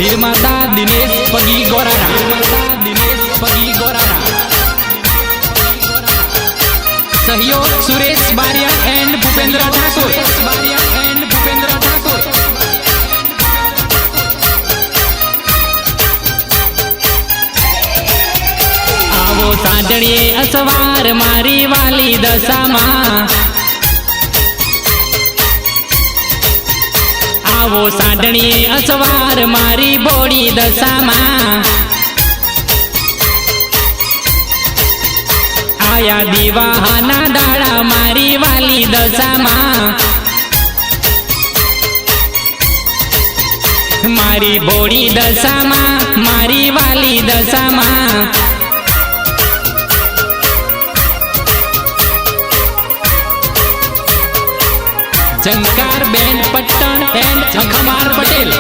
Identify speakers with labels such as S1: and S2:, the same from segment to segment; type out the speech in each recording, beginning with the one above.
S1: निर्माता दिनेश पगी गोराना, सहयोग सुरेश बारिया एंड भूपेंद्र ठाकुर। आवो साजणीए असवार मारी वाली दशामा, आवो साजणीए असवार मारी बोड़ी दशामा। आया दिवाहाना दाड़ा मारी वाली दशामा, मारी बोड़ी दशामा, मारी वाली दशामा। झंकार बैंड पट्टन एंड अखमार पटेल,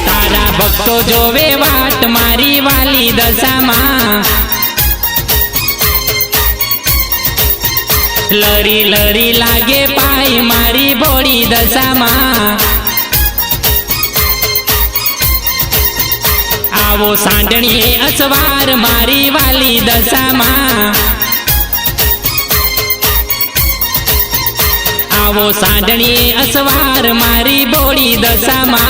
S1: तारा भक्तो जोवे वाट मारी वाली दशामा। लरी लरी लागे पाई मारी बोड़ी दशामा। आवो सांडणीए असवार मारी वाली दशामा, आवो सांडणीए असवार मारी बोड़ी दशामा।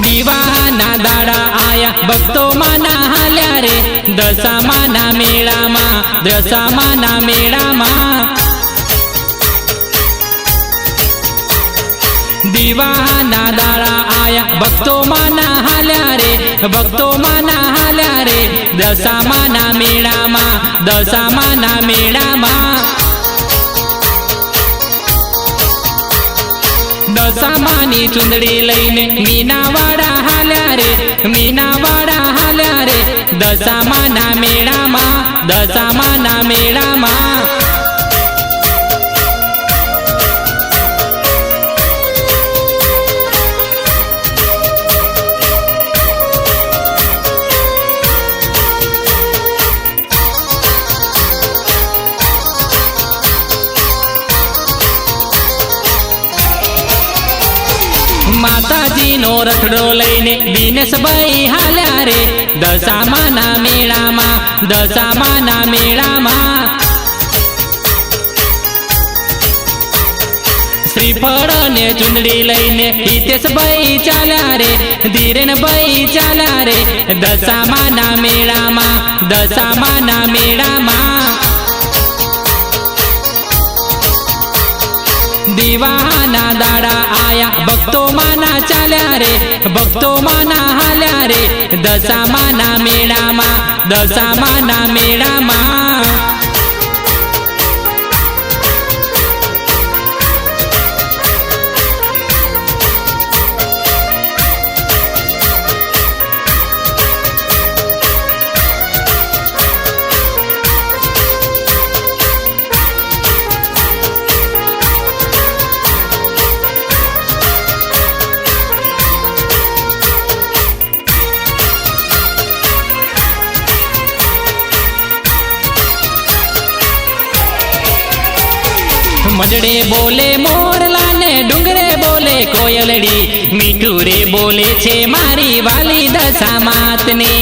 S1: दीवाना दाड़ा आया भक्तो माना हाल्या रे, दशा माना मेळा मा, दशा माना मेळा मा। दीवाना दाड़ा आया भक्तो माना हाल्या रे, भक्तो माना हाल्या रे, दशा माना मेळा मा, दशा माना मेळा मा। दशामानी चुंदड़ी लईने मीनावाड़ा हाल्या रे, मीनावाड़ा हाल्या रे, दशामाना मेळा मा, दशामाना मेळा मा। माताजी नो रखड़ो लईने दिनेश भाई हाल्या रे, दशामाना मेळा मा, दशामाना मेळा मा। श्रीफळ ने चुंदड़ी लईने हितेश भाई चाल्या रे, धीरेन भाई चाल्या रे, दशामाना मेळा मा, दशामाना मेळा मा। दीवाना दाड़ा आया भक्तो माना चाल्या रे, भक्तो माना हाल्या रे, दशामाना मेळा मा, दशामाना मेळा मा। मजड़े बोले मोरला ने डूंगरे बोले कोयलड़ी, मीठू रे बोले छे मारी वाली दशा मातने।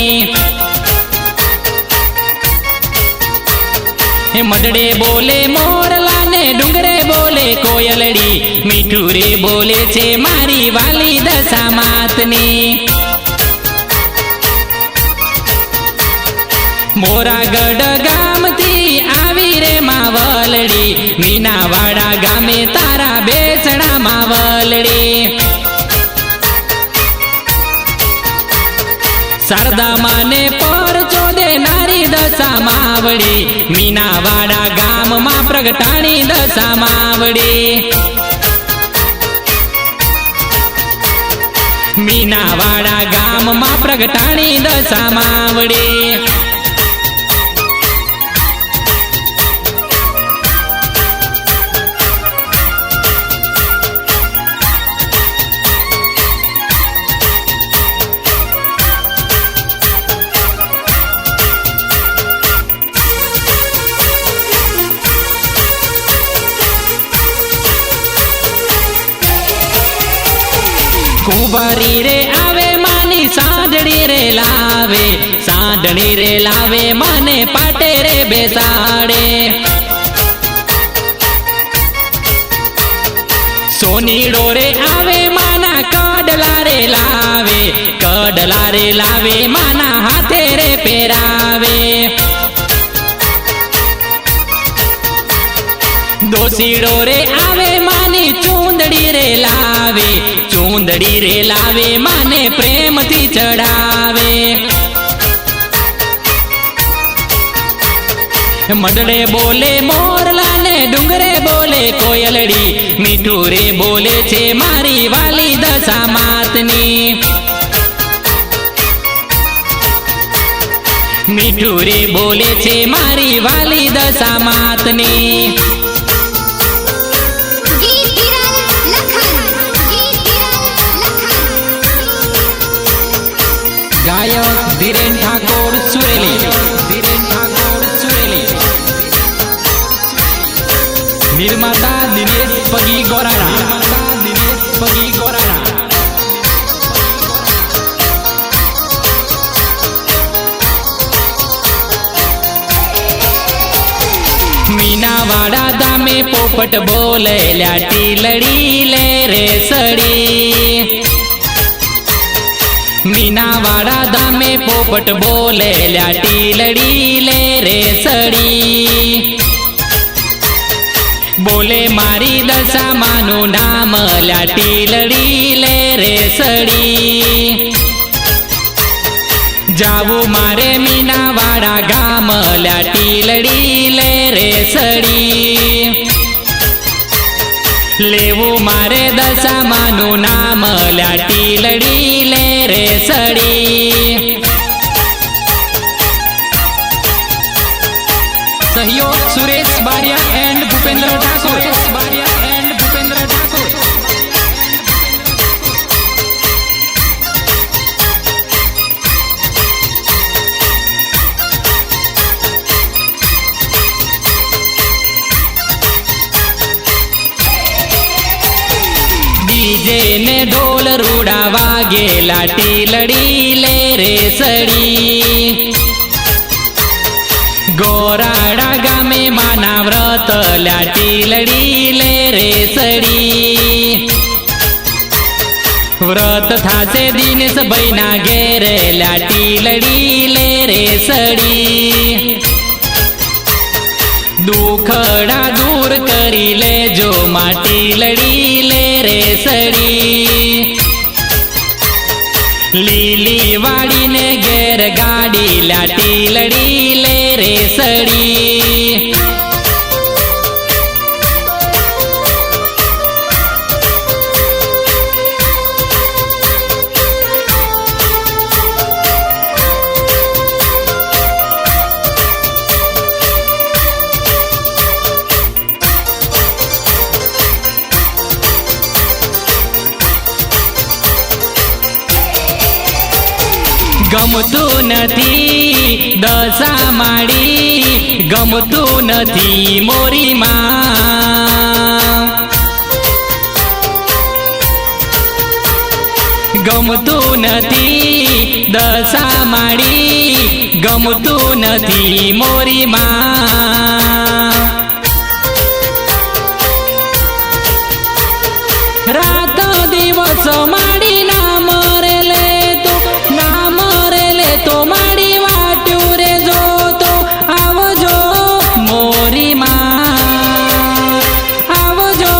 S1: मजड़े बोले मोरला ने डूंगरे बोले कोयलड़ी, मीठू रे बोले छे मारी वाली दशा मातने। मोरागढ़ गाम थी आवी रे मावलड़ी, मीनावाड़ा गामे तारा बेसड़ा मावलड़ी। શારદા માને પરચો દેનારી દશા માવડી, મીનાવાડા ગામમાં પ્રગટાણી દશા માવડી, મીનાવાડા ગામમાં પ્રગટાણી દશા માવડી. કુંવારી રે આવે માની સાંઢળી રે લાવે, સાંઢળી રે લાવે માને પાટે રે બેસાડે, સોનીડો રે આવે માના કડલા રે લાવે, કડલા રે લાવે માના હાથે રે પહેરાવે, દોશીડો રે આવે માની ચૂંદડી રે લાવે, ચૂંદડી રે લાવે માને પ્રેમથી ચડાવે, મંડળે બોલે મોરલા ને ડુંગરે બોલે કોયલડી, મીઠું રે બોલે છે મારી વાલી દશા માતની, મીઠું રે બોલે છે મારી વાલી દશા માતની. ગાયક ધીરેન ઠાકોર સુરેલી, ધીરેન ઠાકોર સુરેલી, નિર્માતા દિનેશ પગી ગોરાણા, દિનેશ પગી ગોરાણા. મીનાવાડા ધામે પોપટ બોલે લાટી લડી લે રે સડી, મીનાવાડા ધામે પોપટ બોલે લાટી લડી લે રે સડી, બોલે મારી દશા માનું નામ લાટી લડી લે રે સડી, જાવું મારે મીનાવાડા ગામ લાટી લડી લે રે સડી, લેવું મારે દશા માનું નામ લાટી લડી લે રે સડી. સહયોગ Suresh Bariya and Bhupendra Thakor, Suresh Bariya and Bhupendra Thakor. DJ ને ઢોલ રૂડા વાગે લાટી લડી લે રે સડી, ગોરાડા ગામે માના વ્રત લાટી લડી લે રે સડી, વ્રત થાશે દિનેશ ભાઈના ઘેરે લાટી લડી લે રે સડી, દુખડા દૂર કરી લેજો માટી લડી લે રે સડી, લીલી વાડીને ઘેર ગાડી લાટી લડી લે રે સડી. ગમતું નથી દશા માડી, ગમતું નથી મોરી માં, ગમતું નથી દશા માડી, ગમતું નથી મોરી માં, રાત દિવસ માડી ના મરે લે તો, ના મરે લે તો માડી વાટ્યું રે જો તો, આવજો મોરી માં, આવજો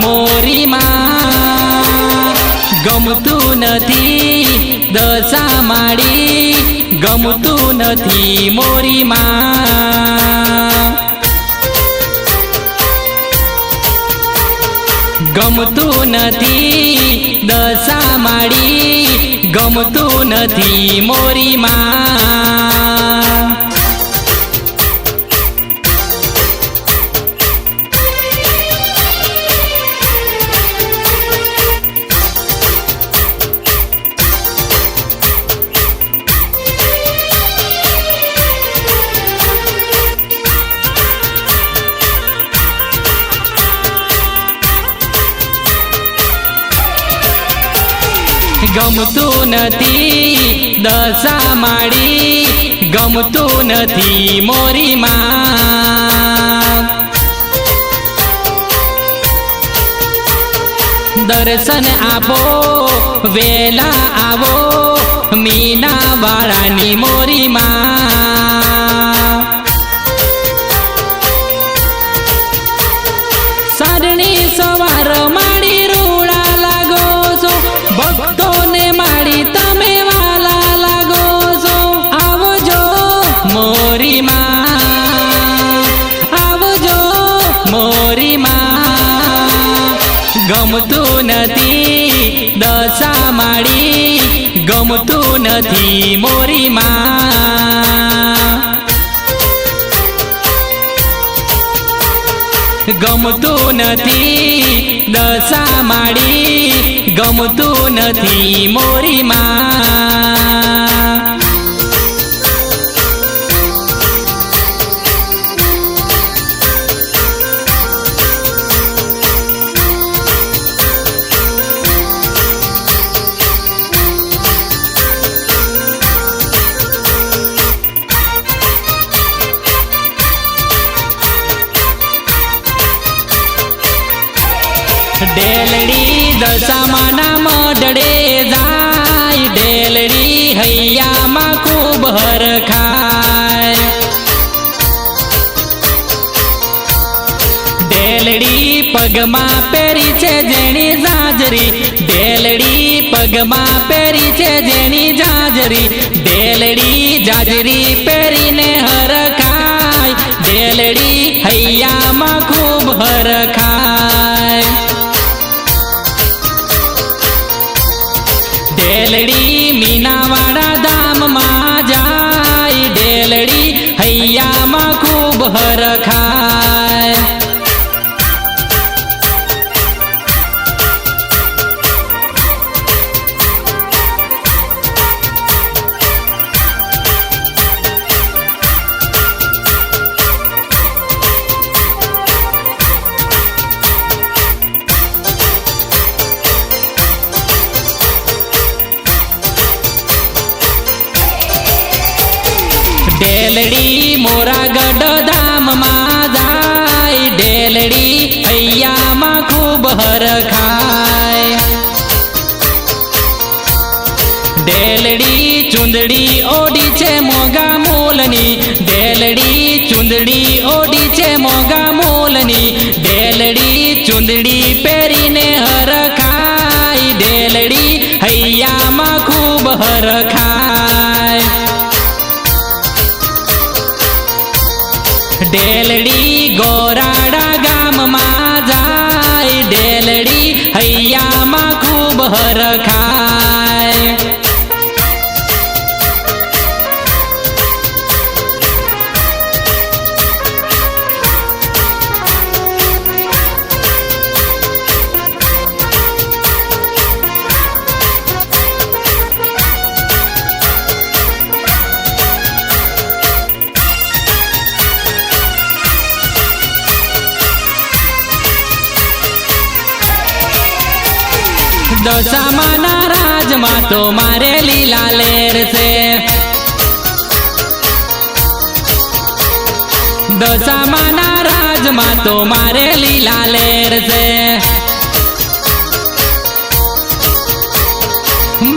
S1: મોરી માં. ગમતું નથી દશા માડી ગમતું નથી મોરી માં, ગમતું નથી દશા માડી ગમતું નથી મોરી માં। ગમતું નથી દશા માડી ગમતું નથી મોરી માં, દર્શન આપો વેલા આવો મીના વાળાની મોરી માં, સારણી સવાર માડી રૂડા લાગો છો, ભક્તોને માડી તમે વાલા લાગો છો। આવજો મોરી માં, આવજો મોરી માં, ગમતું નથી દશા માડી ગમતું નથી મોરી માં, ગમતું નથી દશા માડી ગમતું નથી મોરી માં। ડેલડી દશામાના મઢડે જાય, ડેલડી હૈયામાં ખૂબ હરખાય, ડેલડી પગમાં પહેરી છે જેણી જાજરી, ડેલડી પગમાં પહેરી છે જેણી જાજરી, ડેલડી જાજરી પહેરીને હરખાય, ડેલડી હૈયામાં ખૂબ હરખાય, ડેલડી મીનાવાળા ધામમાં જાય, ડેલડી હૈયામાં ખૂબ હરખાય, ડેલડી મોરાગઢ ધામમાં જાય, ડેલડી હૈયામાં ખૂબ હરખાય, ડેલડી ચુંદડી ઓડી છે મોગા મોલની, ડેલડી ચુંદડી ઓડી છે મોગા મોલની, ડેલડી ચુંદડી પહેરીને હરખાય, ડેલડી હૈયામાં ખૂબ હરખાય, ડેલડી ગોરાડા ગામમાં જાય, ડેલડી હૈયામાં ખૂબ હરખાય, દશામાના રાજમાં તો મારે લીલા લેર છે, દશામાના રાજમાં તો મારે લીલા લેર છે,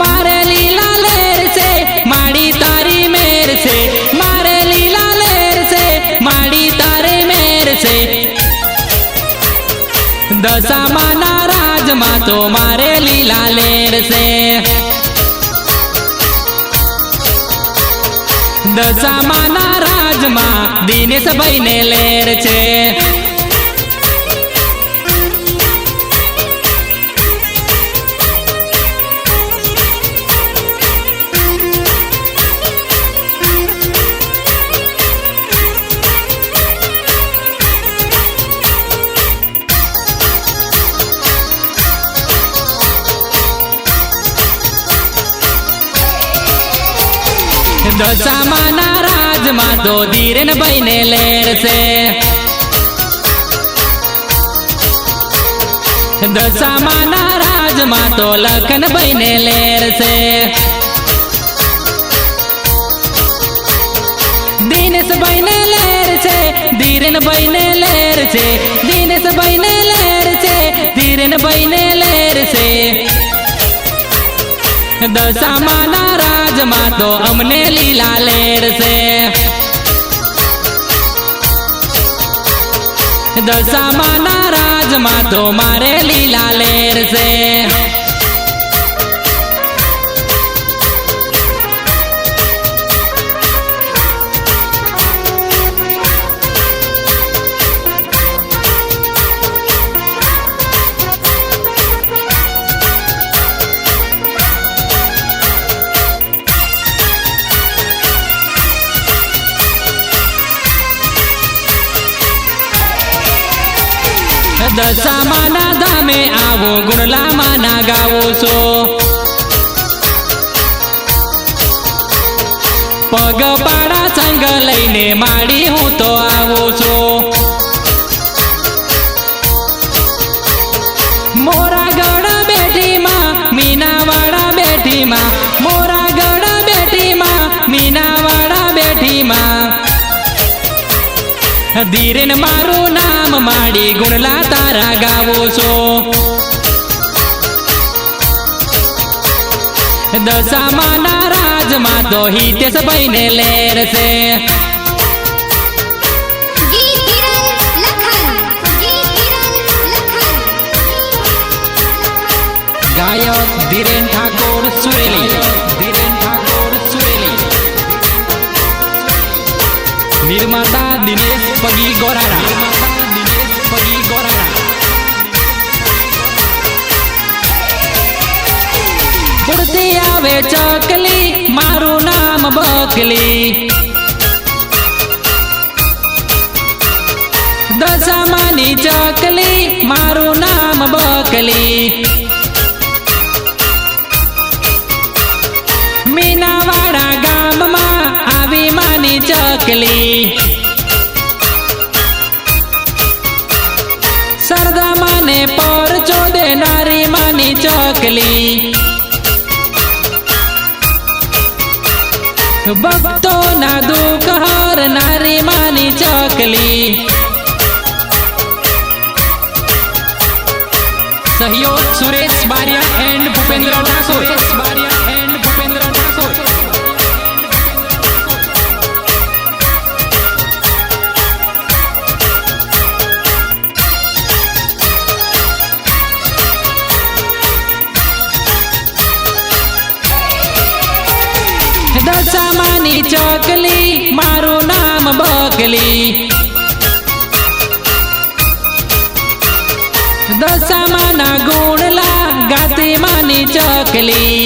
S1: મારે લીલા લેર છે માડી તારી મેર છે, મારે લીલા લેર છે માડી તારી મેર છે, દશામાના રાજમાં તો મારે લીલા લેર છે, દશામાના રાજમાં દિનેશભાઈ ને લેર છે. દશામાના રાજમાં તો ધીરેનભાઈ ને લેર છે. દશામાના રાજમાં તો લખનભાઈ ને લેર છે. દિનેશભાઈ ને લેર છે, ધીરેનભાઈ ને લેર છે, દિનેશભાઈ ને લેર છે, ધીરેનભાઈ ને લેર છે. દશામાના રાજમાં તો અમને લીલા લેર છે. દશામાના રાજમાં તો મારે લીલા લેર છે. દશામાના ધામે આવો ગુણલામાના ગાવો છો. પગપાળા સંગ લઈને માડી હું તો આવું છું. મોરાગઢ બેઠીમાં મીનાવાડા બેઠીમાં, મોરાગઢ બેઠીમાં મીનાવાડા બેઠીમાં. ધીરેન મારું નામ માડી ગુણલા તારા ગાવો છો. દશામાના રાજમાં તો હિતેશભાઈ ને લેર છે. ગાયક ધીરેન ઠાકોર સુરેલી, ધીરેન ઠાકોર સુરેલી. નિર્માતા દિનેશ પગી ગોરાડા, દિનેશ પગી ગોરાડા. ઉડતી આવે ચકલી મારું નામ બકલી. દશામાની ચકલી મારું નામ બકલી. મીનાવાડા ગામમાં આવી માની ચકલી. સરદામાને પર ચોદે નારી માની ચકલી. ભક્તોના દુઃખ હર નારી માની ચકલી. સહયોગ સુરેશ બારિયા એન્ડ ભૂપેન્દ્ર ઠાકોર, બારિયા એન્ડ ભૂપેન્દ્ર ઠાકોર. દશામાની ચકલી મારું નામ બકલી. દશામાના ગુણલા ગાતી માની ચકલી.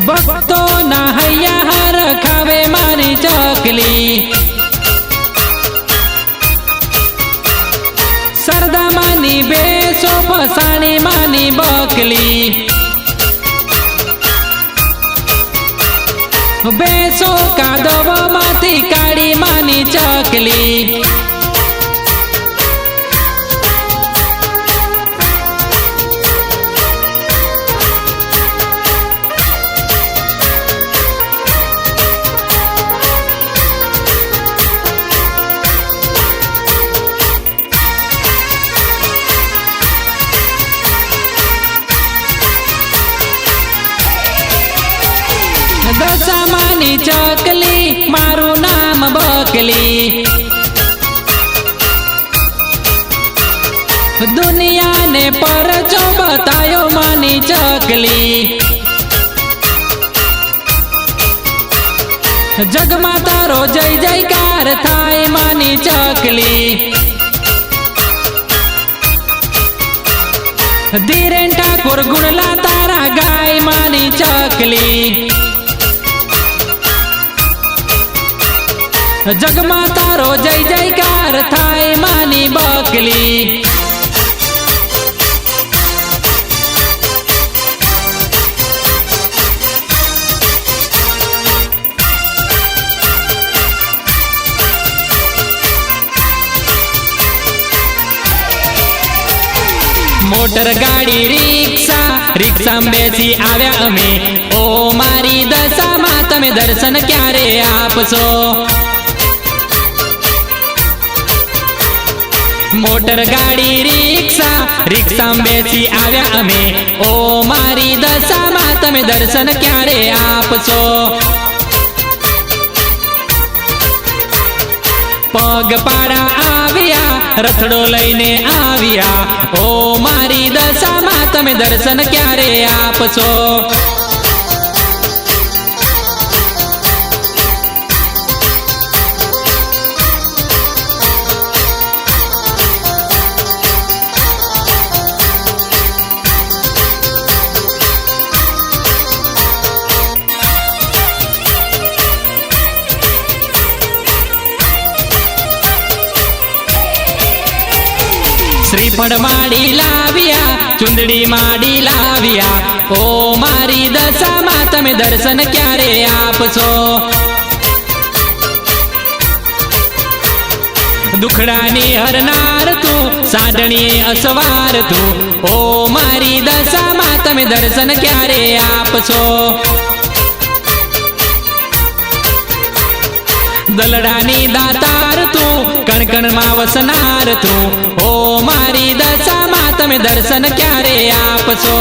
S1: ભક્તોના હૈયા હર ખાવે મારી ચકલી. સરદામાની બેસો ફસાણી માની બકલી. બેસો કાદવમાંથી કાળી માની ચકલી. દશામાની ચકલી મારું નામ બકલી. દુનિયાને પરચો બતાયો માની ચકલી. जगमा तारो जय जयकार थाय मानी चकली। धीरेन ठाकुर गुणला तारा गाय मानी चकली। जगमा तारो जय जयकार थाय मानी बकली। मोटर गाड़ी रिक्शा रिक्शा बेसी आव्या अमे ओ मारी दशा मां तमे दर्शन क्यारे आपशो। मोटर गाड़ी रिक्शा रिक्शा बेसी आव्या अमे ओ मारी दशा मां तमे दर्शन क्यारे आपशो। पगपाड़ा आविया रथड़ो लईने आविया ओ मारी दशा मां तमे दर्शन क्यारे आपशो। श्रीफळ माड़ी लाविया चुंदड़ी माड़ी लाविया ओ मारी दशा मां तमे दर्शन क्यारे आपशो। दुखड़ानी हरनार तू साडणी असवार तू ओ मारी दशा मां तमे दर्शन क्यारे आपशो। दलडानी दातार तू कणकण मां वसनार तू ओ मारी दशा मां तमे दर्शन क्यारे आपशो।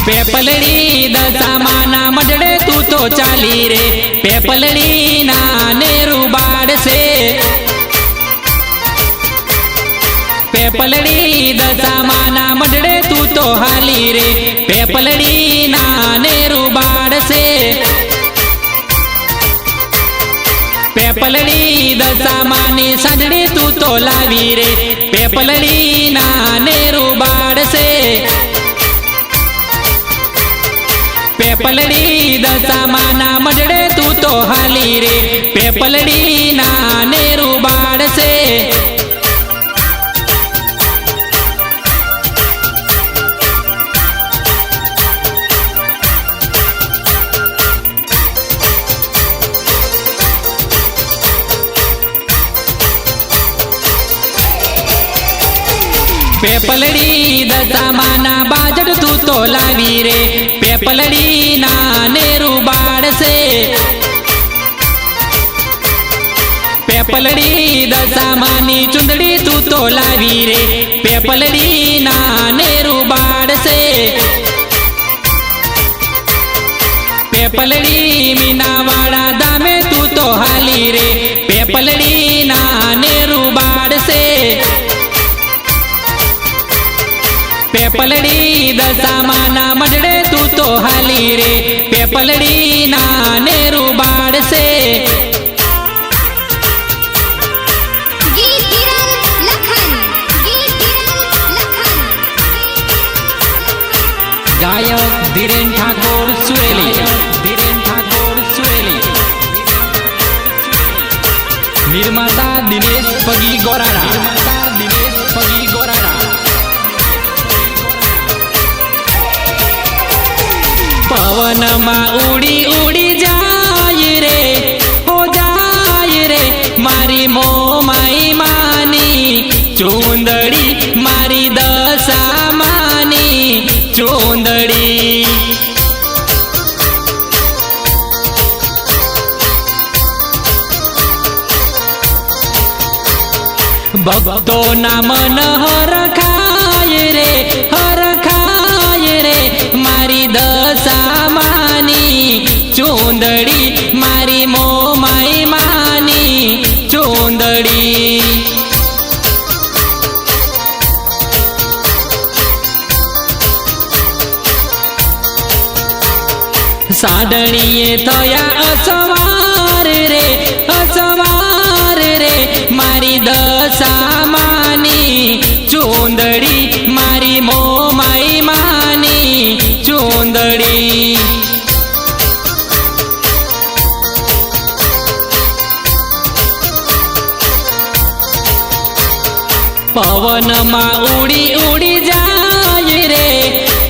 S1: पेपलड़ी दशा माना मजड़े तू तो चाली रे पेपलड़ी ना नेरू बाड़ से। पेपलड़ी दशा माना मजड़े तू तो हाली रे पेपलड़ी ना नेरू बाड़ से। पेपलड़ी दशा मानी साजड़ी तू तो लावी रे पेपलड़ी ना नेरू बाड़ से। पेपलड़ी दशा माना मजड़े तू तो हाली रे पेपलड़ी ना नेरू बाड़ से। पेपलड़ी दशा माना बाजट तू तो लावी रे पेपलड़ी ना नेरू बाड़ से। पेपलड़ी दशा मानी चुंदड़ी तू तो लावी रे पेपलड़ी ना नेरू बाड़ से। पेपलड़ी मीनावाड़ा दामे तू तो हाली रे पेपलड़ी ना नेरू बाड़ से। पेपलड़ी दशा माना मजड़े तू तो हाली रे पेपलड़ी ना नेरू बाड़ से। गायक धीरेन ठाकुर सुरेली निर्माता दिनेश पगी गोराड़ा पवन मां उड़ी उड़ी जाय रे हो जाय रे मारी मो माई मानी चूंदड़ी मारी दशा मानी चूंदड़ी। भक्तो ना मन हरखाय रे मारी दशामानी चूंदड़ी मारी मोमाई मानी चूंदड़ी। साडणीए थया असवार रे मारी दशामानी चूंदड़ी मारी मोमाई मानी चूंदड़ी। पवन मा उड़ी उड़ी जाय रे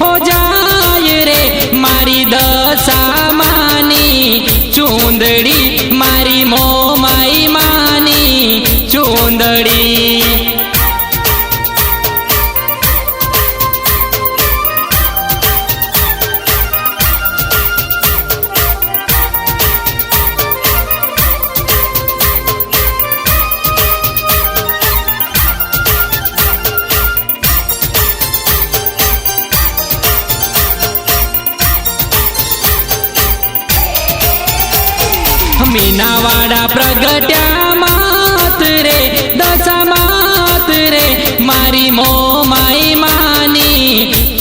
S1: हो जाय रे मारी दशामानी चूंदड़ी मारी मोमाई मानी चूंदड़ी। मीनावाड़ा प्रगट्या मात रे दशा मात रे मारी मोमाई मानी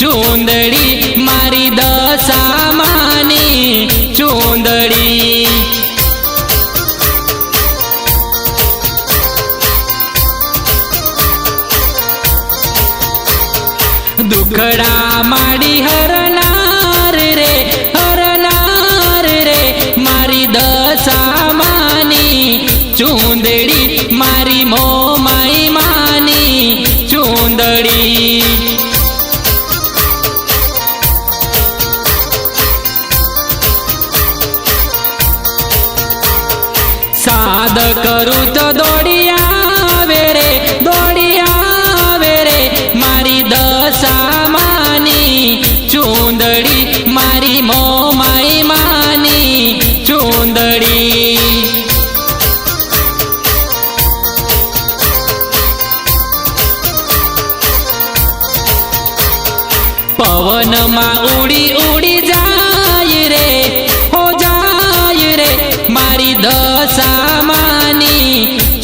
S1: चूंदड़ी मारी दशा मानी चूंदड़ी। दुखड़ा माड़ी हरनार रे मारी दशामानी चूंदड़ी मारी मोमाई मानी चूंदड़ी। साद करूँ तो दौड़ी आवे रे मारी दशामानी चूंदड़ी मारी मोमाई मानी चूंदड़ी। पवन मा उड़ी उड़ी जाय रे हो जाय रे मारी दशामानी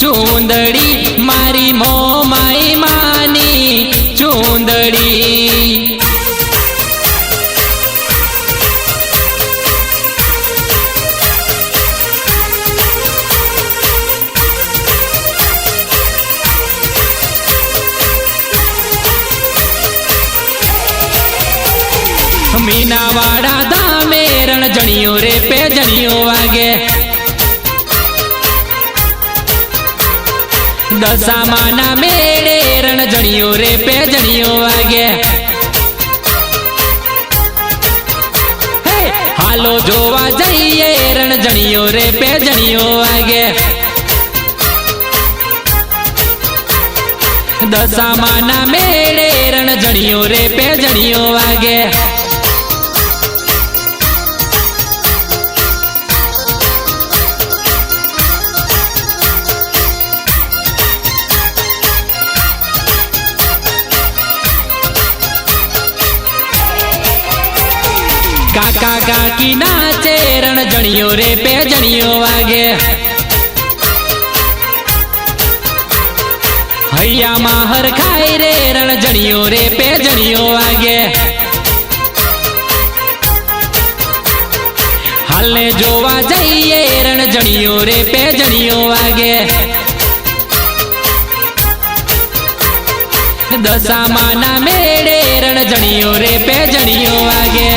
S1: चूंदड़ी मारी मोमाई मानी चूंदड़ी। मीनावाड़ा धामे रणजणियों रे पेजणियों वागे दशामाना मेड़े रणजणियों रे पेजणियों वागे। हालो जोवा जाइए रणजणियों रे पेजणियों वागे दशामाना मेड़े रणजणियों रे पेजणियों वागे। काका काकी नाचे रणजणियों रे पेजणियों वागे हैया माहर खाए रे रणजणियों रे पेजणियों वागे। हालने जोवा जाइए रणजणियों रे पेजणियों वागे दशामाना मेड़े रणजणियों रे पेजणियों वागे।